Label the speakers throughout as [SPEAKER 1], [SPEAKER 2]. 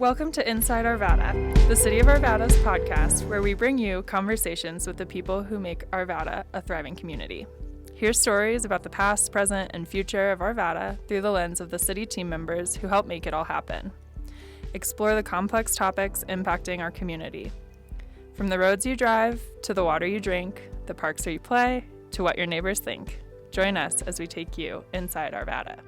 [SPEAKER 1] Welcome to Inside Arvada, the City of Arvada's podcast, where we bring you conversations with the people who make Arvada a thriving community. Hear stories about the past, present, and future of Arvada through the lens of the city team members who help make it all happen. Explore the complex topics impacting our community. From the roads you drive, to the water you drink, the parks where you play, to what your neighbors think. Join us as we take you inside Arvada.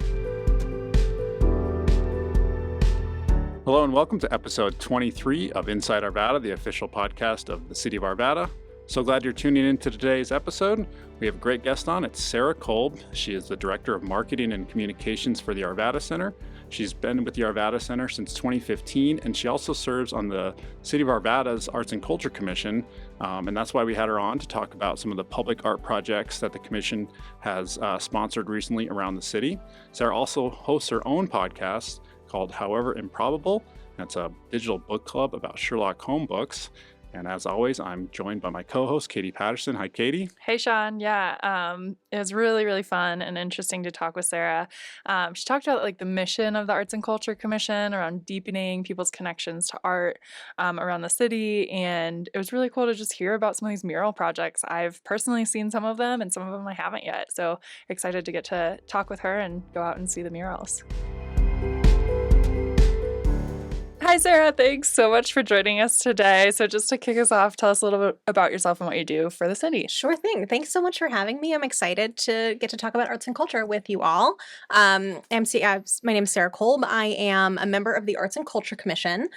[SPEAKER 2] Hello and welcome to episode 23 of Inside Arvada, the official podcast of the City of Arvada. So glad you're tuning in to today's episode. We have a great guest on. It's Sarah Kolb. She is the Director of Marketing and Communications for the Arvada Center. She's been with the Arvada Center since 2015, and she also serves on the City of Arvada's Arts and Culture Commission, and that's why we had her on to talk about some of the public art projects that the commission has sponsored recently around the city. Sarah also hosts her own podcast called However Improbable. That's a digital book club about Sherlock Holmes books. And as always, I'm joined by my co-host, Katie Patterson. Hi, Katie.
[SPEAKER 1] Hey, Sean. Yeah, it was really fun and interesting to talk with Sarah. She talked about the mission of the Arts and Culture Commission around deepening people's connections to art around the city. And it was really cool to just hear about some of these mural projects. I've personally seen some of them and some of them I haven't yet. So excited to get to talk with her and go out and see the murals. Hi, Sarah. Thanks so much for joining us today. So just to kick us off, tell us a little bit about yourself and what you do for the city.
[SPEAKER 3] Sure thing. Thanks so much for having me. I'm excited to get to talk about arts and culture with you all. My name is Sarah Kolb. I am a member of the Arts and Culture Commission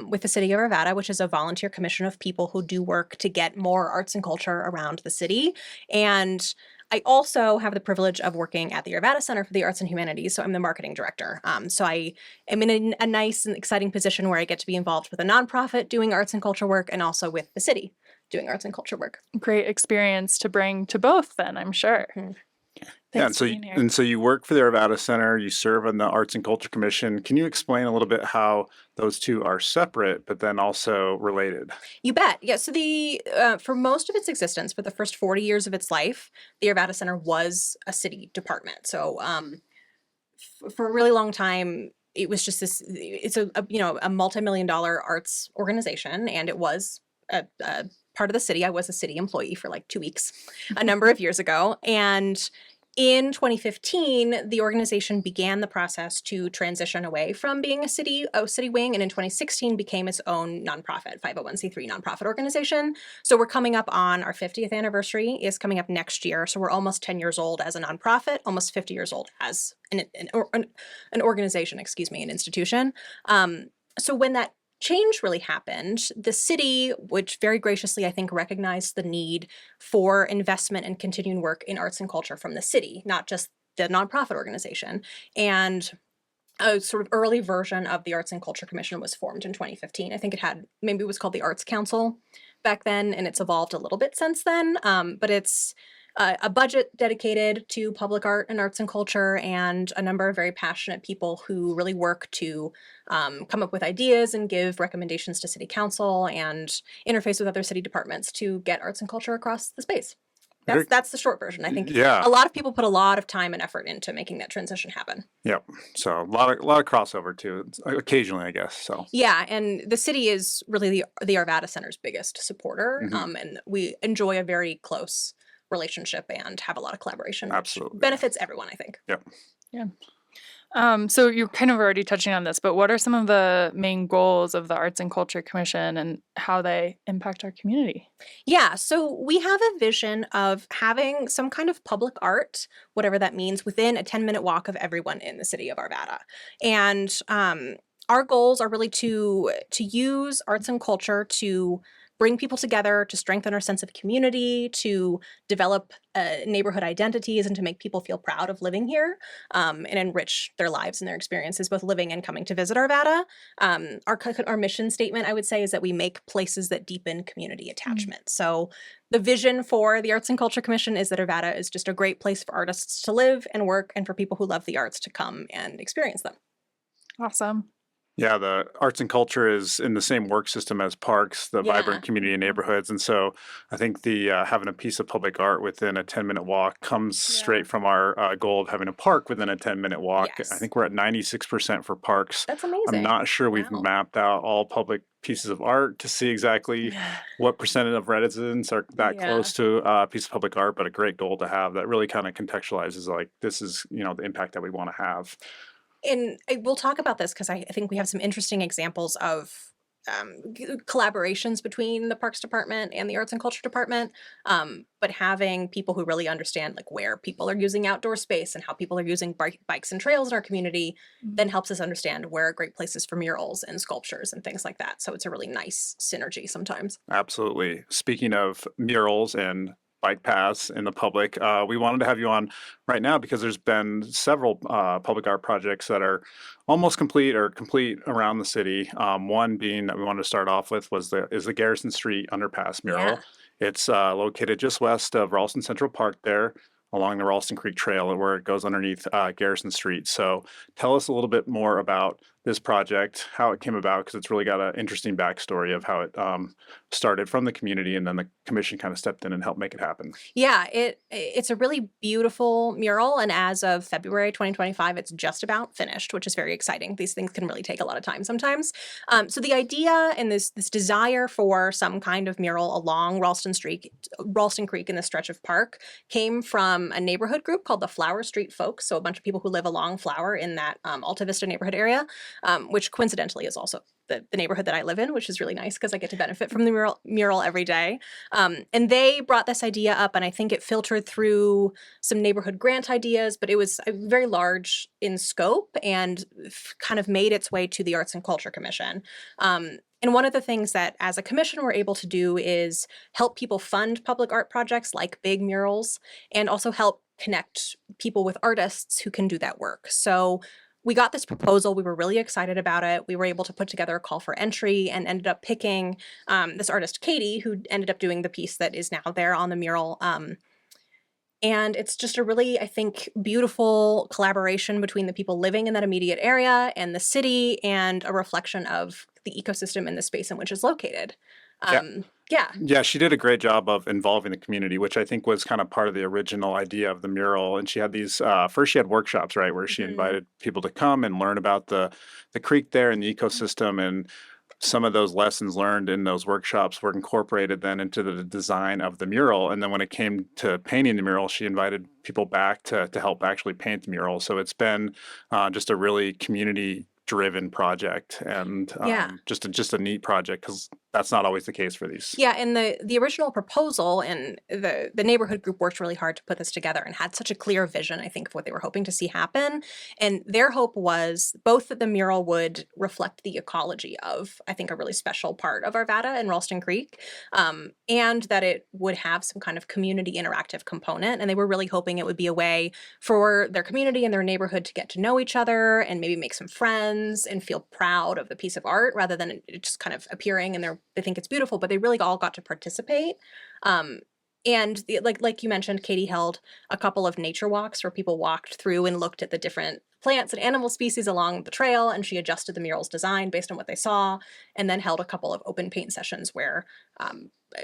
[SPEAKER 3] with the City of Arvada, which is a volunteer commission of people who do work to get more arts and culture around the city. And I also have the privilege of working at the Arvada Center for the Arts and Humanities, so I'm the marketing director. So I am in a nice and exciting position where I get to be involved with a nonprofit doing arts and culture work and also with the city doing arts and culture work.
[SPEAKER 1] Great experience to bring to both then, I'm sure.
[SPEAKER 3] Mm-hmm.
[SPEAKER 2] So you work for the Arvada Center, you serve on the Arts and Culture Commission. Can you explain a little bit how those two are separate, but then also related?
[SPEAKER 3] You bet. Yeah. So for most of its existence, for the first 40 years of its life, the Arvada Center was a city department. So for a really long time, it was just this. It's a multi-million-dollar arts organization, and it was a part of the city. I was a city employee for 2 weeks a number of years ago, and in 2015, the organization began the process to transition away from being a city wing, and in 2016 became its own nonprofit, 501c3 nonprofit organization. So we're coming up on our 50th anniversary is coming up next year. So we're almost 10 years old as a nonprofit, almost 50 years old as an organization, an institution. So when that change really happened, the city, which very graciously, I think, recognized the need for investment and continuing work in arts and culture from the city, not just the nonprofit organization. And a sort of early version of the Arts and Culture Commission was formed in 2015. I think it was called the Arts Council back then, and it's evolved a little bit since then. But it's a budget dedicated to public art and arts and culture, and a number of very passionate people who really work to come up with ideas and give recommendations to city council and interface with other city departments to get arts and culture across the space. That's the short version. I think a lot of people put a lot of time and effort into making that transition happen.
[SPEAKER 2] Yep. So a lot of crossover too, occasionally, I guess. So
[SPEAKER 3] yeah, and the city is really the Arvada Center's biggest supporter, and we enjoy a very close relationship and have a lot of collaboration.
[SPEAKER 2] Absolutely.
[SPEAKER 3] Which benefits everyone, I think.
[SPEAKER 2] Yep.
[SPEAKER 1] Yeah. So you're kind of already touching on this, but what are some of the main goals of the Arts and Culture Commission and how they impact our community?
[SPEAKER 3] Yeah, so we have a vision of having some kind of public art, whatever that means, within a 10-minute walk of everyone in the city of Arvada. And our goals are really to use arts and culture to bring people together, to strengthen our sense of community, to develop neighborhood identities, and to make people feel proud of living here, and enrich their lives and their experiences, both living and coming to visit Arvada. Our mission statement, I would say, is that we make places that deepen community attachment. So the vision for the Arts and Culture Commission is that Arvada is just a great place for artists to live and work, and for people who love the arts to come and experience them.
[SPEAKER 1] Awesome.
[SPEAKER 2] Yeah, the arts and culture is in the same work system as parks, the
[SPEAKER 3] Yeah.
[SPEAKER 2] vibrant community neighborhoods. And so I think the having a piece of public art within a 10-minute walk comes straight from our goal of having a park within a 10-minute walk. I
[SPEAKER 3] Yes.
[SPEAKER 2] think we're at 96% for parks.
[SPEAKER 3] That's
[SPEAKER 2] I'm
[SPEAKER 3] amazing.
[SPEAKER 2] not sure we've
[SPEAKER 3] Wow.
[SPEAKER 2] mapped out all public pieces of art to see exactly what percentage of residents are that
[SPEAKER 1] Yeah.
[SPEAKER 2] close to a piece of public art, but a great goal to have that really kind of contextualizes like this is, the impact that we want to have.
[SPEAKER 3] And we'll talk about this because I think we have some interesting examples of collaborations between the Parks Department and the Arts and Culture Department. But having people who really understand like where people are using outdoor space and how people are using bikes and trails in our community then helps us understand where are great places for murals and sculptures and things like that. So it's a really nice synergy sometimes.
[SPEAKER 2] Absolutely. Speaking of murals and bike paths in the public, we wanted to have you on right now because there's been several public art projects that are almost complete or complete around the city. One being that we wanted to start off with is the Garrison Street Underpass mural.
[SPEAKER 3] Yeah.
[SPEAKER 2] It's located just west of Ralston Central Park there along the Ralston Creek Trail where it goes underneath Garrison Street. So tell us a little bit more about this project, how it came about, because it's really got an interesting backstory of how it started from the community and then the commission kind of stepped in and helped make it happen.
[SPEAKER 3] Yeah, it's a really beautiful mural, and as of February 2025, it's just about finished, which is very exciting. These things can really take a lot of time sometimes. So the idea and this desire for some kind of mural along Ralston Creek in this stretch of park came from a neighborhood group called the Flower Street Folks. So a bunch of people who live along Flower in that Alta Vista neighborhood area, which coincidentally is also the neighborhood that I live in, which is really nice because I get to benefit from the mural every day. And they brought this idea up, and I think it filtered through some neighborhood grant ideas, but it was very large in scope and kind of made its way to the Arts and Culture Commission. And one of the things that as a commission we're able to do is help people fund public art projects like big murals and also help connect people with artists who can do that work. So we got this proposal. We were really excited about it. We were able to put together a call for entry and ended up picking this artist, Katie, who ended up doing the piece that is now there on the mural. And it's just a really, I think, beautiful collaboration between the people living in that immediate area and the city and a reflection of the ecosystem and the space in which it's located. Yeah.
[SPEAKER 2] Yeah, she did a great job of involving the community, which I think was kind of part of the original idea of the mural. And she had these first she had workshops, right, where she invited people to come and learn about the creek there and the ecosystem. And some of those lessons learned in those workshops were incorporated then into the design of the mural. And then when it came to painting the mural, she invited people back to help actually paint the mural. So it's been just a really community driven project and just a neat project because that's not always the case for these.
[SPEAKER 3] Yeah, and the original proposal and the neighborhood group worked really hard to put this together and had such a clear vision, I think, of what they were hoping to see happen. And their hope was both that the mural would reflect the ecology of, I think, a really special part of Arvada and Ralston Creek, and that it would have some kind of community interactive component. And they were really hoping it would be a way for their community and their neighborhood to get to know each other and maybe make some friends and feel proud of the piece of art rather than it just kind of appearing in they think it's beautiful, but they really all got to participate. And like you mentioned, Katie held a couple of nature walks where people walked through and looked at the different plants and animal species along the trail, and she adjusted the mural's design based on what they saw, and then held a couple of open paint sessions where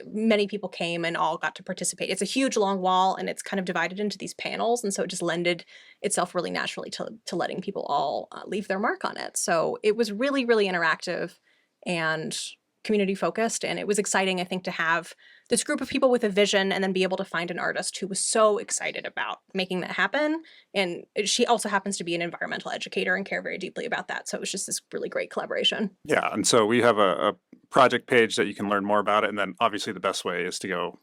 [SPEAKER 3] many people came and all got to participate. It's a huge long wall, and it's kind of divided into these panels, and so it just lended itself really naturally to letting people all leave their mark on it. So it was really, really interactive and community focused, and it was exciting, I think, to have this group of people with a vision and then be able to find an artist who was so excited about making that happen. And she also happens to be an environmental educator and care very deeply about that. So it was just this really great collaboration.
[SPEAKER 2] Yeah, and so we have a project page that you can learn more about it, and then obviously the best way is to go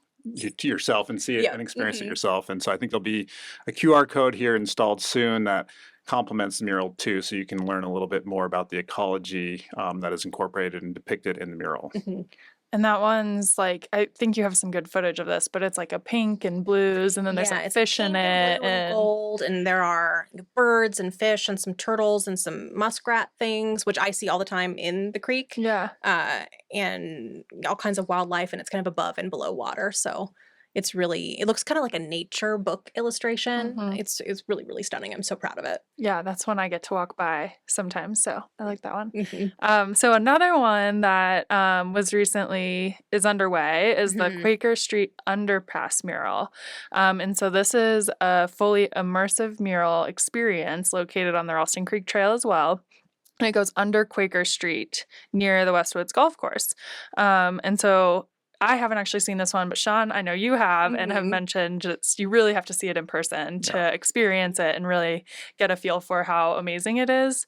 [SPEAKER 2] to yourself and see it and experience it yourself. And so I think there'll be a QR code here installed soon that complements the mural too, so you can learn a little bit more about the ecology that is incorporated and depicted in the mural.
[SPEAKER 1] And that one's like, I think you have some good footage of this, but it's like a pink and blues, and then there's some fish in it,
[SPEAKER 3] and gold, and there are birds and fish and some turtles and some muskrat things, which I see all the time in the creek.
[SPEAKER 1] Yeah.
[SPEAKER 3] And all kinds of wildlife, and it's kind of above and below water. So it looks kind of like a nature book illustration.
[SPEAKER 1] Mhm.
[SPEAKER 3] It's really, really stunning. I'm so proud of it.
[SPEAKER 1] Yeah, that's one I get to walk by sometimes, so I like that one.
[SPEAKER 3] Hmm.
[SPEAKER 1] So another one that is underway is the
[SPEAKER 3] Hmm.
[SPEAKER 1] Quaker Street Underpass mural. And so this is a fully immersive mural experience located on the Ralston Creek Trail as well. And it goes under Quaker Street near the Westwoods Golf Course. And so I haven't actually seen this one, but Sean, I know you have and have
[SPEAKER 3] Hmm.
[SPEAKER 1] mentioned just you really have to see it in person to
[SPEAKER 2] Yeah.
[SPEAKER 1] experience it and really get a feel for how amazing it is.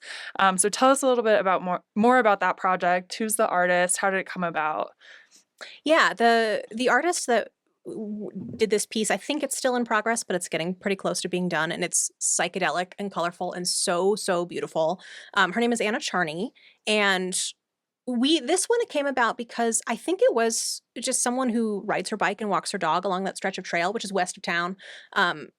[SPEAKER 1] So tell us a little bit about more about that project. Who's the artist? How did it come about?
[SPEAKER 3] Yeah, the artist that did this piece, I think it's still in progress, but it's getting pretty close to being done, and it's psychedelic and colorful and so, so beautiful. Her name is Anna Charney, and this one, it came about because I think it was just someone who rides her bike and walks her dog along that stretch of trail, which is west of town. Um,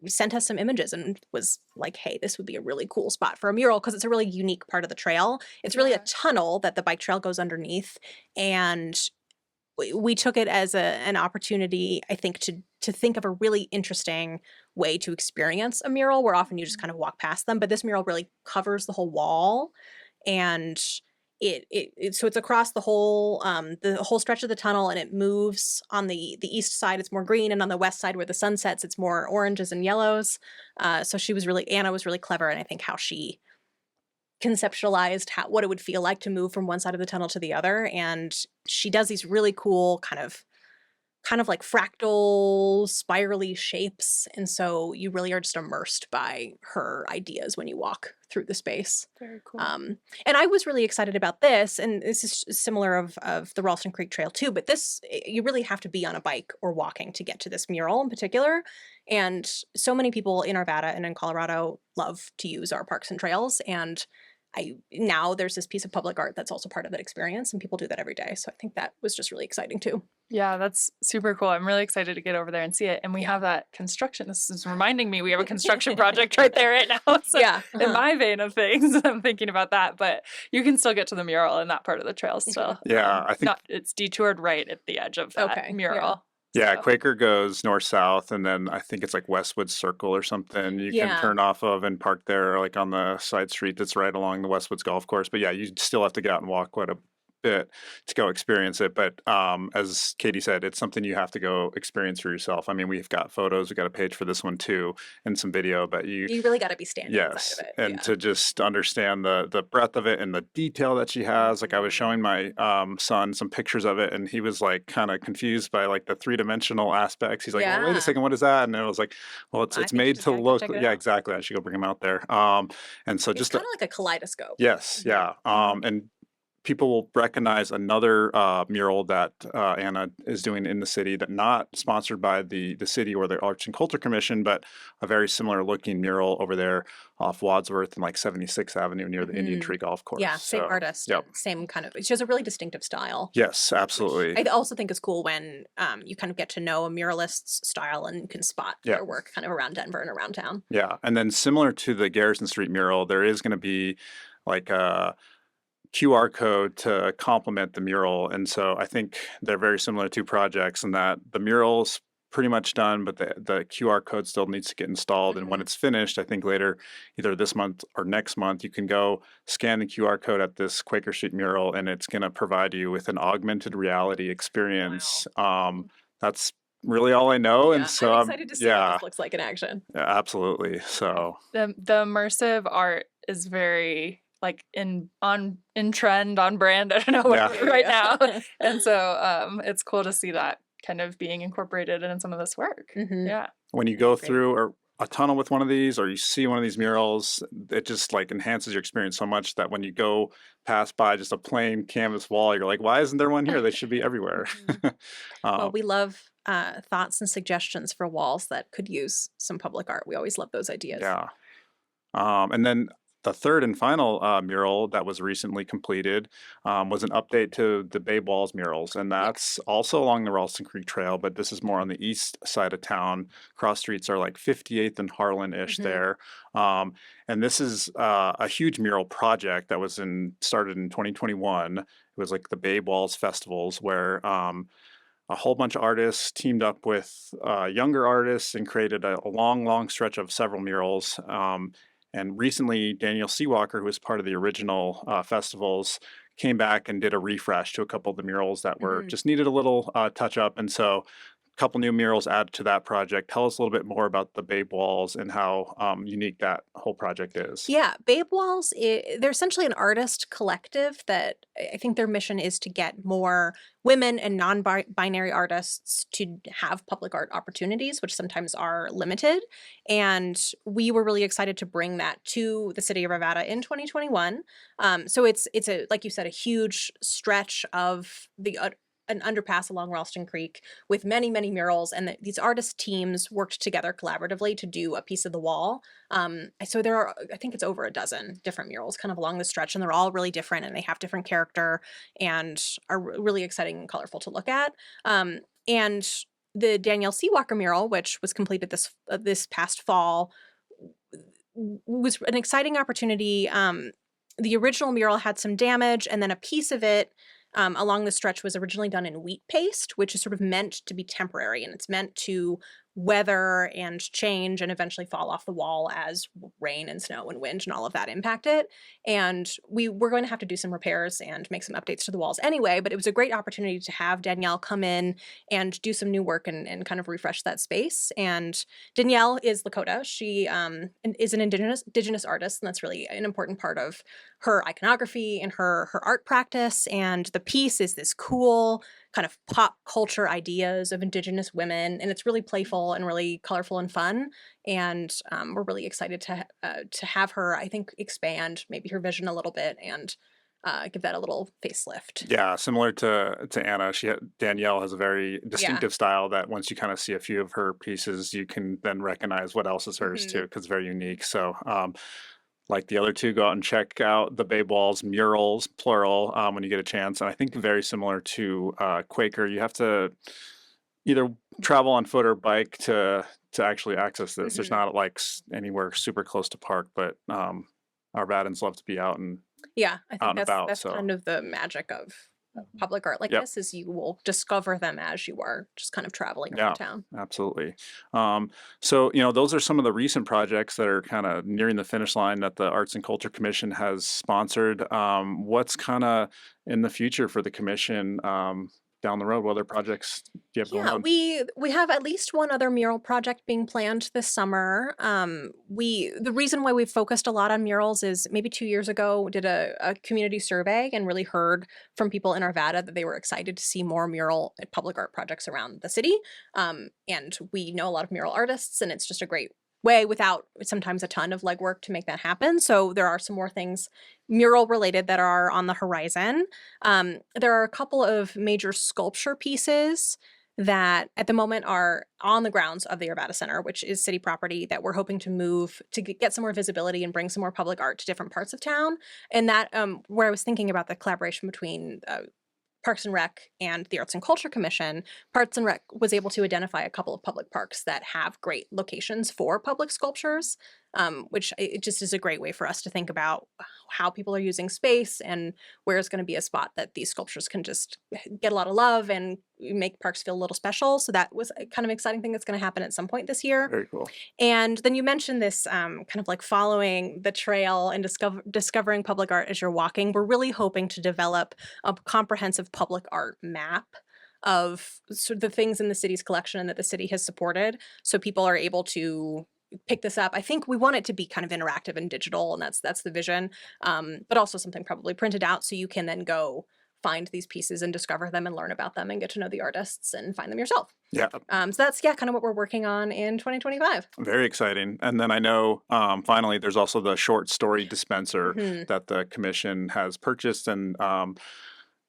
[SPEAKER 3] Sent us some images and was like, hey, this would be a really cool spot for a mural because it's a really unique part of the trail. It's really a
[SPEAKER 1] Yeah.
[SPEAKER 3] tunnel that the bike trail goes underneath, and we took it as an opportunity, I think, to think of a really interesting way to experience a mural, where often you just kind of walk past them, but this mural really covers the whole wall, and so it's across the whole stretch of the tunnel, and it moves on the east side. It's more green, and on the west side where the sun sets, it's more oranges and yellows. So Anna was really clever, and I think how she conceptualized what it would feel like to move from one side of the tunnel to the other, and she does these really cool kind of like fractal spirally shapes, and so you really are just immersed by her ideas when you walk through the space.
[SPEAKER 1] Very cool.
[SPEAKER 3] And I was really excited about this, and this is similar of the Ralston Creek Trail too, but you really have to be on a bike or walking to get to this mural in particular, and so many people in Arvada and in Colorado love to use our parks and trails, and now there's this piece of public art that's also part of that experience, and people do that every day. So I think that was just really exciting too.
[SPEAKER 1] Yeah, that's super cool. I'm really excited to get over there and see it. And we have that construction. This is reminding me we have a construction project right there right now. So
[SPEAKER 3] Yeah.
[SPEAKER 1] in my vein of things, I'm thinking about that. But you can still get to the mural in that part of the trail still.
[SPEAKER 2] Yeah, I think
[SPEAKER 1] It's detoured right at the edge of that
[SPEAKER 3] Okay, yeah.
[SPEAKER 1] mural.
[SPEAKER 2] Yeah,
[SPEAKER 1] So,
[SPEAKER 2] Quaker goes north-south, and then I think it's like Westwood Circle or something you can
[SPEAKER 3] Yeah.
[SPEAKER 2] turn off of and park there, like on the side street that's right along the Westwoods Golf Course. But yeah, you still have to get out and walk quite a bit to go experience it. But as Katie said, it's something you have to go experience for yourself. I mean, we've got photos, we've got a page for this one too, and some video, but
[SPEAKER 3] You really got to be standing
[SPEAKER 2] yes,
[SPEAKER 3] inside of it.
[SPEAKER 2] and to just understand the breadth of it and the detail that she has. Like I was showing my son some pictures of it, and he was like kind of confused by like the three-dimensional aspects. He's like, "Well, wait
[SPEAKER 3] Yeah.
[SPEAKER 2] a second, what is that?" And I was like, "Well,
[SPEAKER 3] I
[SPEAKER 2] it's
[SPEAKER 3] think you
[SPEAKER 2] made
[SPEAKER 3] just
[SPEAKER 2] to
[SPEAKER 3] gotta go
[SPEAKER 2] look."
[SPEAKER 3] check it
[SPEAKER 2] Yeah,
[SPEAKER 3] out.
[SPEAKER 2] exactly. I should go bring him out there. And so
[SPEAKER 3] It's
[SPEAKER 2] just
[SPEAKER 3] kind of like a kaleidoscope.
[SPEAKER 2] yes, yeah. And people will recognize another mural that Anna is doing in the city, that not sponsored by the city or the Arts and Culture Commission, but a very similar looking mural over there off Wadsworth and like 76th Avenue near the Indian
[SPEAKER 3] Mhm.
[SPEAKER 2] Tree Golf Course.
[SPEAKER 3] Yeah, same
[SPEAKER 2] So,
[SPEAKER 3] artist,
[SPEAKER 2] Yep.
[SPEAKER 3] same kind of. She has a really distinctive style.
[SPEAKER 2] Yes,
[SPEAKER 3] Which
[SPEAKER 2] absolutely.
[SPEAKER 3] I also think is cool when you kind of get to know a muralist's style and can spot
[SPEAKER 2] Yeah.
[SPEAKER 3] their work kind of around Denver and around town.
[SPEAKER 2] Yeah. And then similar to the Garrison Street mural, there is going to be like a QR code to complement the mural. And so I think they're very similar to projects in that the mural's pretty much done, but the QR code still needs to get installed. And when
[SPEAKER 3] Mhm.
[SPEAKER 2] it's finished, I think later, either this month or next month, you can go scan the QR code at this Quaker Street mural, and it's going to provide you with an augmented reality experience. That's really all I know.
[SPEAKER 3] Yeah,
[SPEAKER 2] And so,
[SPEAKER 3] I'm excited to see what
[SPEAKER 2] yeah,
[SPEAKER 3] this looks like in action.
[SPEAKER 2] absolutely. So,
[SPEAKER 1] the immersive art is very like in trend, on brand. I don't know what
[SPEAKER 2] Yeah.
[SPEAKER 1] right
[SPEAKER 3] Yeah.
[SPEAKER 1] now. And so it's cool to see that kind of being incorporated in some of this work.
[SPEAKER 3] Mhm.
[SPEAKER 1] Yeah.
[SPEAKER 2] when you go
[SPEAKER 3] Great.
[SPEAKER 2] through or a tunnel with one of these, or you see one of these murals, it just like enhances your experience so much that when you go pass by just a plain canvas wall, you're like, why isn't there one here? They should be everywhere.
[SPEAKER 3] Well,
[SPEAKER 2] Um,
[SPEAKER 3] we love thoughts and suggestions for walls that could use some public art. We always love those ideas.
[SPEAKER 2] yeah. And then the third and final mural that was recently completed was an update to the Bay Walls murals, and that's also along the Ralston Creek Trail, but this is more on the east side of town. Cross streets are like 58th and Harlan-ish
[SPEAKER 3] Mhm.
[SPEAKER 2] there. And this is a huge mural project that started in 2021. It was like the Bay Walls festivals where a whole bunch of artists teamed up with younger artists and created a long stretch of several murals. And recently, Daniel Seawalker, who was part of the original festivals, came back and did a refresh to a couple of the murals that were just needed a little touch up. And so a couple new murals added to that project. Tell us a little bit more about the Babe Walls and how unique that whole project is.
[SPEAKER 3] Yeah, Babe Walls, they're essentially an artist collective that I think their mission is to get more women and non-binary artists to have public art opportunities, which sometimes are limited. And we were really excited to bring that to the City of Arvada in 2021. So it's a, like you said, a huge stretch of an underpass along Ralston Creek with many murals, and these artist teams worked together collaboratively to do a piece of the wall. So there are, I think it's over a dozen different murals kind of along the stretch, and they're all really different and they have different character and are really exciting and colorful to look at. And the Danielle Seawalker mural, which was completed this past fall, was an exciting opportunity. The original mural had some damage, and then a piece of it along the stretch was originally done in wheat paste, which is sort of meant to be temporary, and it's meant to weather and change and eventually fall off the wall as rain and snow and wind and all of that impact it. And we were going to have to do some repairs and make some updates to the walls anyway, but it was a great opportunity to have Danielle come in and do some new work and kind of refresh that space. And Danielle is Lakota. She is an indigenous artist, and that's really an important part of her iconography and her art practice. And the piece is this cool kind of pop culture ideas of indigenous women, and it's really playful and really colorful and fun. And we're really excited to have her, I think, expand maybe her vision a little bit and give that a little facelift.
[SPEAKER 2] Yeah, similar to Anna, Danielle has a very distinctive style that once you kind of see a few of her pieces, you can then recognize what else is hers too, because it's very unique. So like the other two, go out and check out the Babe Walls murals, plural, when you get a chance. And I think very similar to Quaker, you have to either travel on foot or bike to actually access this. There's not like anywhere super close to park, but Arvadans love to be out and
[SPEAKER 3] I think that's
[SPEAKER 2] so.
[SPEAKER 3] kind of the magic of public art like this, is you will discover them as you are just kind of traveling around town.
[SPEAKER 2] Absolutely. So, those are some of the recent projects that are kind of nearing the finish line that the Arts and Culture Commission has sponsored. What's kind of in the future for the commission down the road? What other projects do you have going on?
[SPEAKER 3] We have at least one other mural project being planned this summer. The reason why we've focused a lot on murals is maybe 2 years ago we did a community survey and really heard from people in Arvada that they were excited to see more mural and public art projects around the city. And we know a lot of mural artists, and it's just a great way without sometimes a ton of legwork to make that happen. So there are some more things mural related that are on the horizon. There are a couple of major sculpture pieces that at the moment are on the grounds of the Arvada Center, which is city property, that we're hoping to move to get some more visibility and bring some more public art to different parts of town. And that where I was thinking about the collaboration between Parks and Rec and the Arts and Culture Commission, Parks and Rec was able to identify a couple of public parks that have great locations for public sculptures, which it just is a great way for us to think about how people are using space and where is going to be a spot that these sculptures can just get a lot of love and make parks feel a little special. So that was a kind of exciting thing that's going to happen at some point this year.
[SPEAKER 2] Very cool.
[SPEAKER 3] And then you mentioned this kind of like following the trail and discovering public art as you're walking. We're really hoping to develop a comprehensive public art map of sort of the things in the city's collection that the city has supported, so people are able to pick this up. I think we want it to be kind of interactive and digital, and that's the vision, but also something probably printed out so you can then go find these pieces and discover them and learn about them and get to know the artists and find them yourself.
[SPEAKER 2] Yeah.
[SPEAKER 3] So that's kind of what we're working on in 2025.
[SPEAKER 2] Very exciting. And then I know finally there's also the short story dispenser that the commission has purchased, and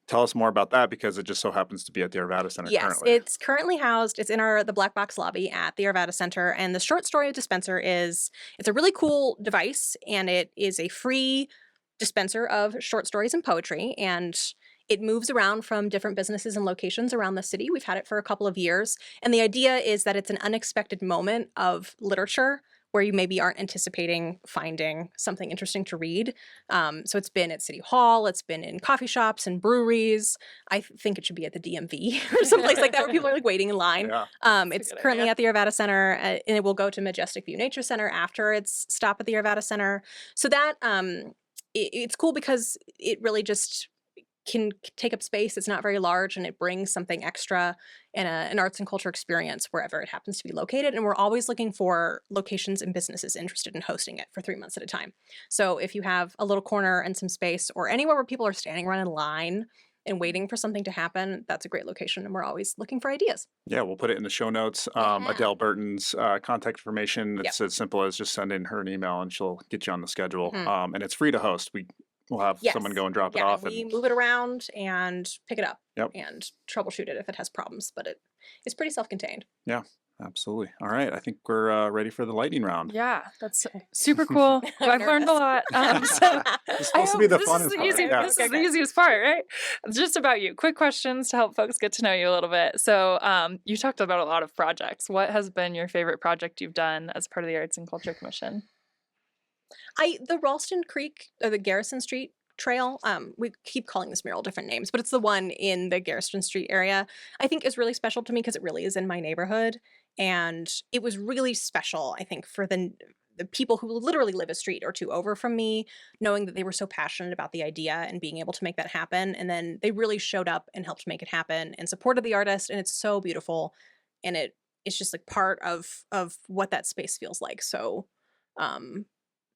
[SPEAKER 2] tell us more about that, because it just so happens to be at the Arvada Center currently.
[SPEAKER 3] Yes, it's currently housed. It's in the black box lobby at the Arvada Center, and the short story dispenser it's a really cool device, and it is a free dispenser of short stories and poetry, and it moves around from different businesses and locations around the city. We've had it for a couple of years, and the idea is that it's an unexpected moment of literature where you maybe aren't anticipating finding something interesting to read. So it's been at City Hall, it's been in coffee shops and breweries. I think it should be at the DMV or someplace like that where people are like waiting in line.
[SPEAKER 2] Yeah.
[SPEAKER 3] It's currently at the Arvada Center, and it will go to Majestic View Nature Center after its stop at the Arvada Center. So that it's cool because it really just can take up space. It's not very large, and it brings something extra and an arts and culture experience wherever it happens to be located. And we're always looking for locations and businesses interested in hosting it for 3 months at a time. So if you have a little corner and some space, or anywhere where people are standing around in line and waiting for something to happen, that's a great location. And we're always looking for ideas.
[SPEAKER 2] Yeah, we'll put it in the show notes. Adele Burton's contact information. It's as simple as just send in her an email and she'll get you on the schedule. And it's free to host. We'll have someone go and drop it off.
[SPEAKER 3] We move it around and pick it up
[SPEAKER 2] Yep.
[SPEAKER 3] and troubleshoot it if it has problems. But it's pretty self-contained.
[SPEAKER 2] Yeah, absolutely. All right, I think we're ready for the lightning round.
[SPEAKER 1] Yeah, that's super cool. I've learned a lot. So
[SPEAKER 2] It's supposed to be the
[SPEAKER 1] this
[SPEAKER 2] funnest
[SPEAKER 1] is the
[SPEAKER 2] part.
[SPEAKER 1] easy,
[SPEAKER 2] Yeah.
[SPEAKER 1] This is the easiest part, right? Just about you. Quick questions to help folks get to know you a little bit. So you talked about a lot of projects. What has been your favorite project you've done as part of the Arts and Culture Commission?
[SPEAKER 3] The Ralston Creek, or the Garrison Street Trail, we keep calling this mural different names, but it's the one in the Garrison Street area, I think is really special to me because it really is in my neighborhood. And it was really special, I think, for the people who literally live a street or two over from me, knowing that they were so passionate about the idea and being able to make that happen. And then they really showed up and helped make it happen and supported the artist. And it's so beautiful. And it's just like part of what that space feels like. So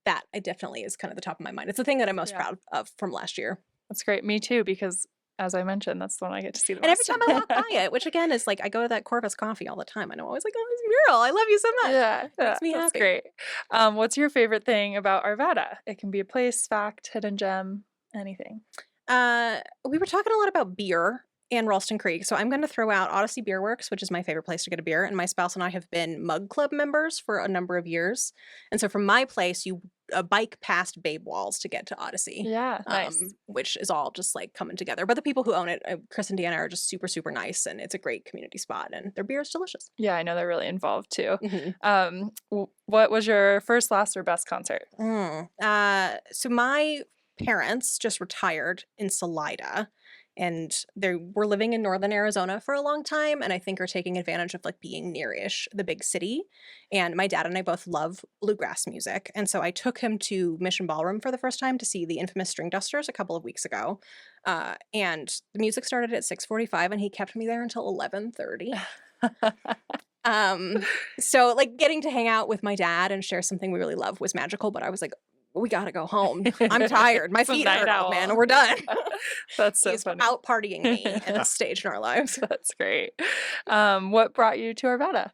[SPEAKER 3] that I definitely is kind of the top of my mind. It's the thing that I'm most proud of from last year.
[SPEAKER 1] That's great. Me too, because as I mentioned, that's the one I get to see the
[SPEAKER 3] And every
[SPEAKER 1] most.
[SPEAKER 3] time I walk by it, which again is like, I go to that Corvus Coffee all the time, and I'm always like, oh, this mural, I love you so much.
[SPEAKER 1] Yeah,
[SPEAKER 3] Makes me
[SPEAKER 1] that's
[SPEAKER 3] happy.
[SPEAKER 1] great. What's your favorite thing about Arvada? It can be a place, fact, hidden gem, anything.
[SPEAKER 3] We were talking a lot about beer and Ralston Creek, so I'm going to throw out Odyssey Beer Works, which is my favorite place to get a beer, and my spouse and I have been Mug Club members for a number of years. And so from my place, you bike past Babe Walls to get to Odyssey.
[SPEAKER 1] Yeah, nice.
[SPEAKER 3] Which is all just like coming together. But the people who own it, Chris and Deanna, are just super, super nice, and it's a great community spot, and their beer is delicious.
[SPEAKER 1] Yeah, I know they're really involved too.
[SPEAKER 3] Mm-hmm.
[SPEAKER 1] What was your first, last, or best concert?
[SPEAKER 3] So my parents just retired in Salida, and they were living in northern Arizona for a long time, and I think are taking advantage of like being near-ish the big city. And my dad and I both love bluegrass music, and so I took him to Mission Ballroom for the first time to see the infamous String Dusters a couple of weeks ago. And the music started at 6:45, and he kept me there until 11:30. So like getting to hang out with my dad and share something we really love was magical, but I was like, we gotta go home. I'm tired. My feet hurt, man. We're done.
[SPEAKER 1] That's so
[SPEAKER 3] He's
[SPEAKER 1] funny.
[SPEAKER 3] out partying me at this stage in our lives.
[SPEAKER 1] That's great. What brought you to Arvada?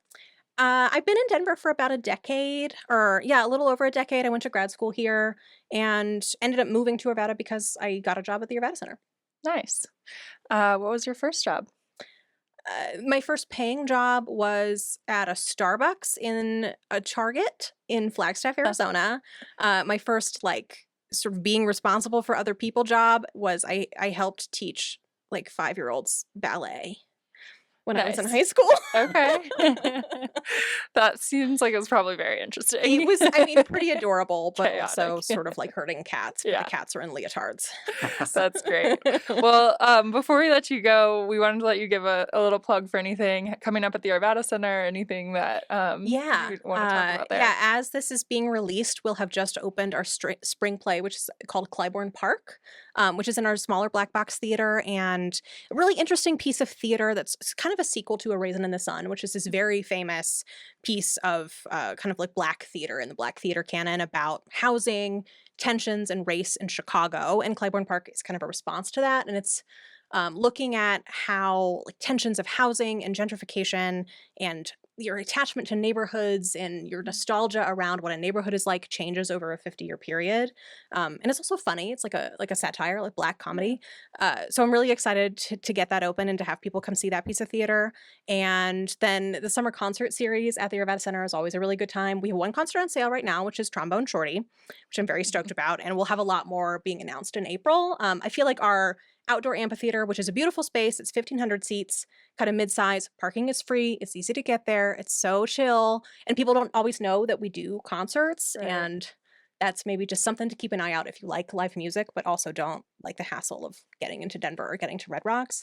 [SPEAKER 3] I've been in Denver for about a decade, or a little over a decade. I went to grad school here and ended up moving to Arvada because I got a job at the Arvada Center.
[SPEAKER 1] Nice. What was your first job?
[SPEAKER 3] My first paying job was at a Starbucks in a Target in Flagstaff, Arizona. My first like sort of being responsible for other people job was I helped teach like 5-year-olds ballet when I was in high school.
[SPEAKER 1] Okay. That seems like it was probably very interesting.
[SPEAKER 3] It was, I mean, pretty adorable, but
[SPEAKER 1] Chaotic.
[SPEAKER 3] also sort of like hurting cats. But the cats are in leotards.
[SPEAKER 1] That's great. Well, before we let you go, we wanted to let you give a little plug for anything coming up at the Arvada Center, anything that you want to talk about there.
[SPEAKER 3] Yeah, as this is being released, we'll have just opened our spring play, which is called Clybourne Park, which is in our smaller black box theater, and a really interesting piece of theater that's kind of a sequel to A Raisin in the Sun, which is this very famous piece of kind of like black theater in the black theater canon about housing, tensions, and race in Chicago. And Clybourne Park is kind of a response to that. And it's looking at how like tensions of housing and gentrification and your attachment to neighborhoods and your nostalgia around what a neighborhood is like changes over a 50-year period. And it's also funny. It's like a satire, like black comedy. So I'm really excited to get that open and to have people come see that piece of theater. And then the summer concert series at the Arvada Center is always a really good time. We have one concert on sale right now, which is Trombone Shorty, which I'm very stoked about. And we'll have a lot more being announced in April. I feel like our outdoor amphitheater, which is a beautiful space. It's 1,500 seats, kind of mid-size. Parking is free. It's easy to get there. It's so chill. And people don't always know that we do concerts.
[SPEAKER 1] Right.
[SPEAKER 3] And that's maybe just something to keep an eye out if you like live music, but also don't like the hassle of getting into Denver or getting to Red Rocks.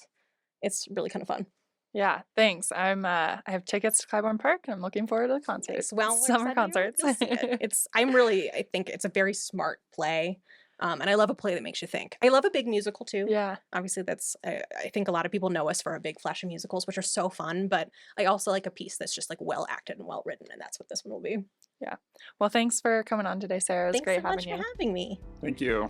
[SPEAKER 3] It's really kind of fun.
[SPEAKER 1] Yeah, thanks. I have tickets to Clybourne Park, and I'm looking forward to the concert.
[SPEAKER 3] Nice. Well, we're
[SPEAKER 1] Summer
[SPEAKER 3] excited
[SPEAKER 1] concerts.
[SPEAKER 3] you'll see it. I think it's a very smart play. And I love a play that makes you think. I love a big musical too.
[SPEAKER 1] Yeah.
[SPEAKER 3] Obviously, I think a lot of people know us for our big flashy musicals, which are so fun. But I also like a piece that's just like well acted and well written, and that's what this one will be.
[SPEAKER 1] Yeah. Well, thanks for coming on today, Sarah. It was
[SPEAKER 3] Thanks
[SPEAKER 1] great
[SPEAKER 3] so much
[SPEAKER 1] having
[SPEAKER 3] for
[SPEAKER 1] you.
[SPEAKER 3] having me.
[SPEAKER 2] Thank you.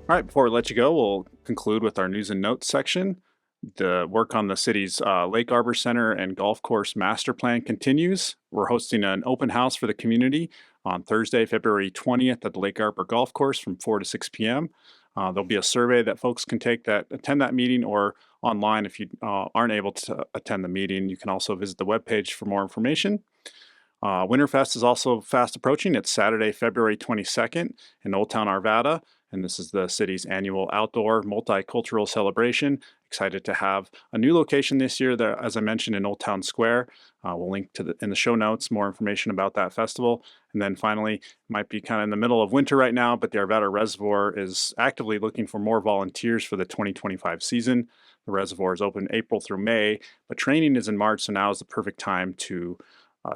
[SPEAKER 2] All right, before we let you go, we'll conclude with our news and notes section. The work on the city's Lake Arbor Center and Golf Course Master Plan continues. We're hosting an open house for the community on Thursday, February 20th at the Lake Arbor Golf Course from 4 to 6 p.m. There'll be a survey that folks can take that attend that meeting, or online if you aren't able to attend the meeting. You can also visit the webpage for more information. Winterfest is also fast approaching. It's Saturday, February 22nd in Old Town Arvada, and this is the city's annual outdoor multicultural celebration. Excited to have a new location this year, that, as I mentioned, in Old Town Square. We'll link to in the show notes more information about that festival. And then finally, might be kind of in the middle of winter right now, but the Arvada Reservoir is actively looking for more volunteers for the 2025 season. The reservoir is open April through May, but training is in March, so now is the perfect time to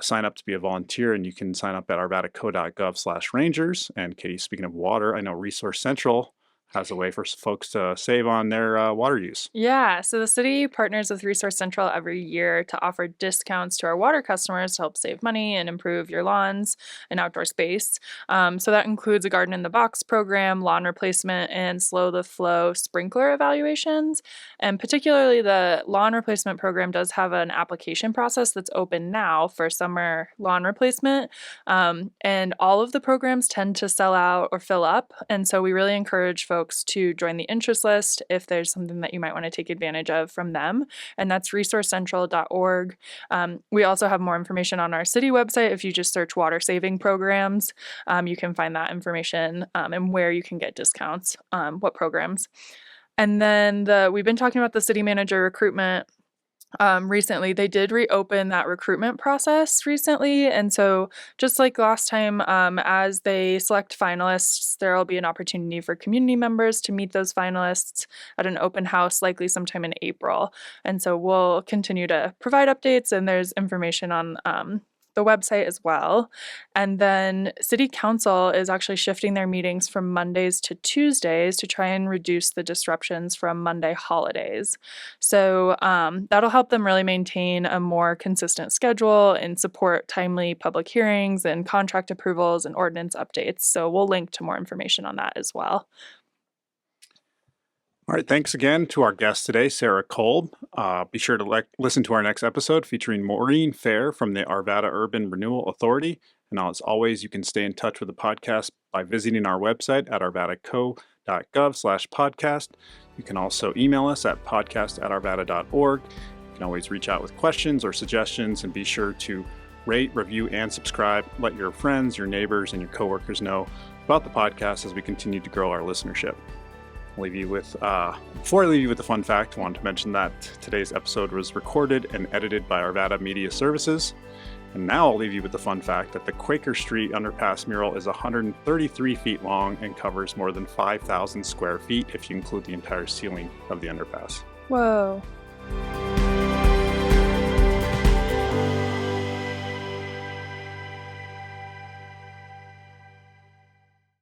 [SPEAKER 2] sign up to be a volunteer, and you can sign up at arvadaco.gov/rangers. And Katie, speaking of water, I know Resource Central has a way for folks to save on their water use.
[SPEAKER 1] Yeah, so the city partners with Resource Central every year to offer discounts to our water customers to help save money and improve your lawns and outdoor space. So that includes a garden in the box program, lawn replacement, and slow the flow sprinkler evaluations. And particularly the lawn replacement program does have an application process that's open now for summer lawn replacement. And all of the programs tend to sell out or fill up. And so we really encourage folks to join the interest list if there's something that you might want to take advantage of from them. And that's resourcecentral.org. We also have more information on our city website. If you just search water saving programs, you can find that information and where you can get discounts, what programs. And then we've been talking about the city manager recruitment recently. They did reopen that recruitment process recently. And so just like last time, as they select finalists, there will be an opportunity for community members to meet those finalists at an open house, likely sometime in April. And so we'll continue to provide updates, and there's information on the website as well. And then City Council is actually shifting their meetings from Mondays to Tuesdays to try and reduce the disruptions from Monday holidays. So that'll help them really maintain a more consistent schedule and support timely public hearings and contract approvals and ordinance updates. So we'll link to more information on that as well.
[SPEAKER 2] All right, thanks again to our guest today, Sarah Kolb. Be sure to listen to our next episode featuring Maureen Fair from the Arvada Urban Renewal Authority. And as always, you can stay in touch with the podcast by visiting our website at arvadaco.gov/podcast. You can also email us at podcast@arvada.org. You can always reach out with questions or suggestions, and be sure to rate, review, and subscribe. Let your friends, your neighbors, and your coworkers know about the podcast as we continue to grow our listenership. Leave you with before I leave you with a fun fact, I wanted to mention that today's episode was recorded and edited by Arvada Media Services. And now I'll leave you with the fun fact that the Quaker Street Underpass mural is 133 feet long and covers more than 5,000 square feet if you include the entire ceiling of the underpass.
[SPEAKER 1] Whoa.